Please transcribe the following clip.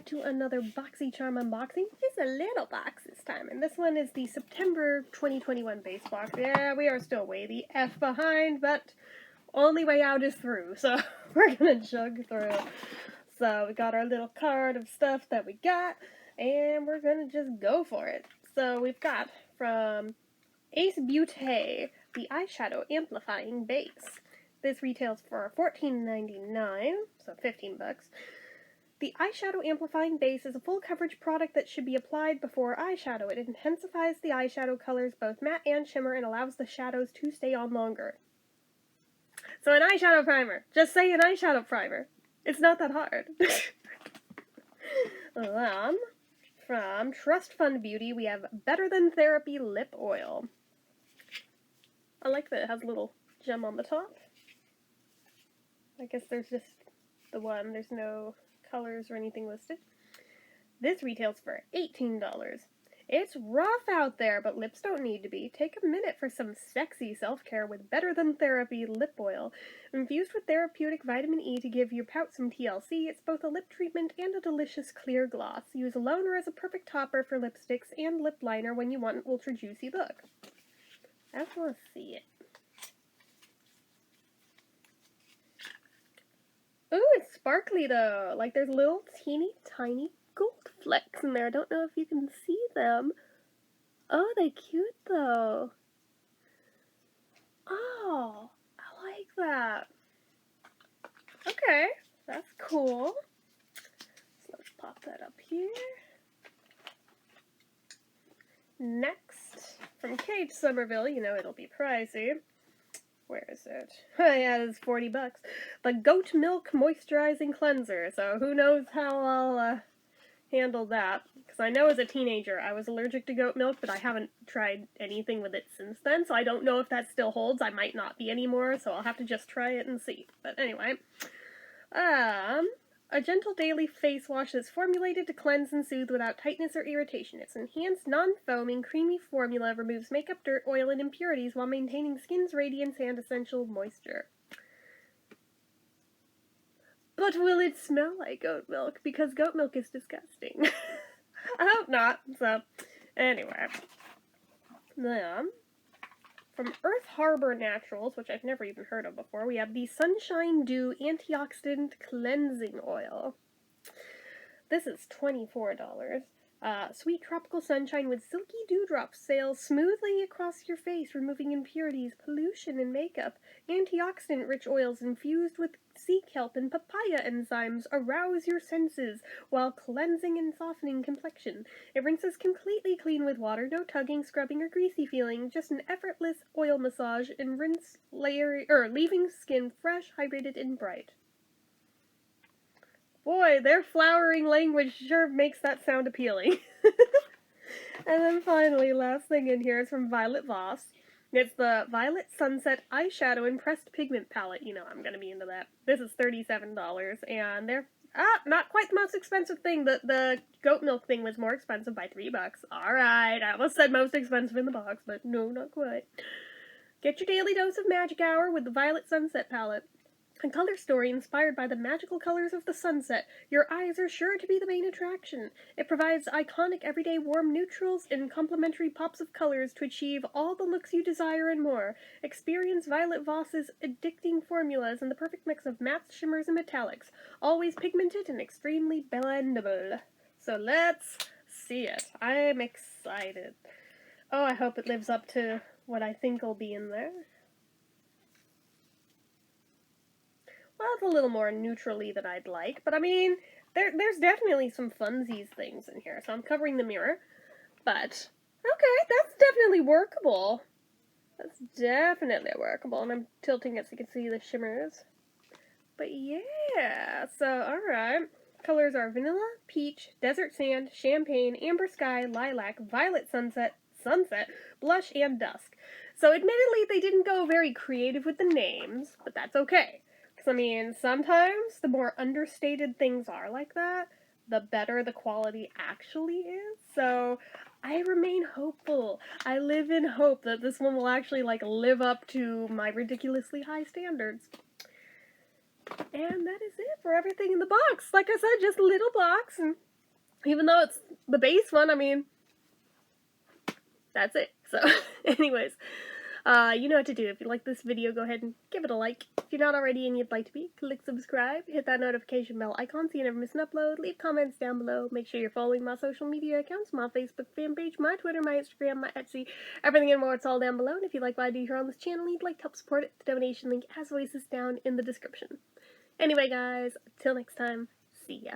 back to another Boxycharm unboxing. Just a little box this time, and this one is the September 2021 base box. Yeah, we are still way the F behind, but only way out is through, so we're gonna chug through. So we got our little card of stuff that we got, and we're gonna just go for it. So we've got from Ace Beauté, the eyeshadow amplifying base. This retails for $14.99, so 15 bucks. The eyeshadow amplifying base is a full coverage product that should be applied before eyeshadow. It intensifies the eyeshadow colors, both matte and shimmer, and allows the shadows to stay on longer. So an eyeshadow primer. Just say an eyeshadow primer. It's not that hard. From Trust Fund Beauty, we have Better Than Therapy Lip Oil. I like that it has a little gem on the top. I guess there's just the one. There's no colors or anything listed. This retails for $18. It's rough out there, but lips don't need to be. Take a minute for some sexy self-care with Better Than Therapy Lip Oil. Infused with therapeutic vitamin E to give your pout some TLC, it's both a lip treatment and a delicious clear gloss. Use alone or as a perfect topper for lipsticks and lip liner when you want an ultra juicy look. I just want to see it. Ooh, it's sparkly though. Like there's little teeny tiny gold flecks in there. I don't know if you can see them. Oh, they're cute though. Oh, I like that. Okay, that's cool. So let's pop that up here. Next, from Kate Somerville, you know it'll be pricey. Where is it? Yeah, it's 40 bucks. The Goat Milk Moisturizing Cleanser. So who knows how I'll handle that. Because I know as a teenager I was allergic to goat milk, but I haven't tried anything with it since then. So I don't know if that still holds. I might not be anymore, so I'll have to just try it and see. But anyway. A gentle daily face wash that's formulated to cleanse and soothe without tightness or irritation. Its enhanced, non-foaming, creamy formula removes makeup, dirt, oil, and impurities while maintaining skin's radiance and essential moisture. But will it smell like goat milk? Because goat milk is disgusting. I hope not. So, anyway. From Earth Harbor Naturals, which I've never even heard of before, we have the Sunshine Dew Antioxidant Cleansing Oil. This is $24. Sweet tropical sunshine with silky dewdrops sails smoothly across your face, removing impurities, pollution, and makeup. Antioxidant-rich oils infused with sea kelp and papaya enzymes arouse your senses while cleansing and softening complexion. It rinses completely clean with water, no tugging, scrubbing, or greasy feeling, just an effortless oil massage and rinse leaving skin fresh, hydrated, and bright. Boy, their flowering language sure makes that sound appealing. And then finally, last thing in here is from Violet Voss. It's the Violet Sunset Eyeshadow and Pressed Pigment Palette. You know I'm going to be into that. This is $37, and they're not quite the most expensive thing. The goat milk thing was more expensive by $3. Alright, I almost said most expensive in the box, but no, not quite. Get your daily dose of magic hour with the Violet Sunset Palette. A color story inspired by the magical colors of the sunset. Your eyes are sure to be the main attraction. It provides iconic everyday warm neutrals and complementary pops of colors to achieve all the looks you desire and more. Experience Violet Voss's addicting formulas in the perfect mix of mattes, shimmers, and metallics. Always pigmented and extremely blendable. So let's see it. I'm excited. Oh, I hope it lives up to what I think will be in there. Well, it's a little more neutrally than I'd like, but I mean, there's definitely some funsies things in here, so I'm covering the mirror, but, okay, that's definitely workable. That's definitely workable, and I'm tilting it so you can see the shimmers. But yeah, so, alright. Colors are vanilla, peach, desert sand, champagne, amber sky, lilac, violet sunset, blush, and dusk. So admittedly, they didn't go very creative with the names, but that's okay. I mean, sometimes the more understated things are like that, the better the quality actually is. So I remain hopeful. I live in hope that this one will actually, live up to my ridiculously high standards. And that is it for everything in the box. Like I said, just a little box, and Even though it's the base one, I mean, that's it. So, anyways, you know what to do. If you like this video, go ahead and give it a like. If you're not already and you'd like to be, click subscribe, hit that notification bell icon so you never miss an upload, leave comments down below, make sure you're following my social media accounts, my Facebook fan page, my Twitter, my Instagram, my Etsy, everything and more, it's all down below. And if you like what I do here on this channel and you'd like to help support it, the donation link as always is down in the description. Anyway guys, until next time, see ya.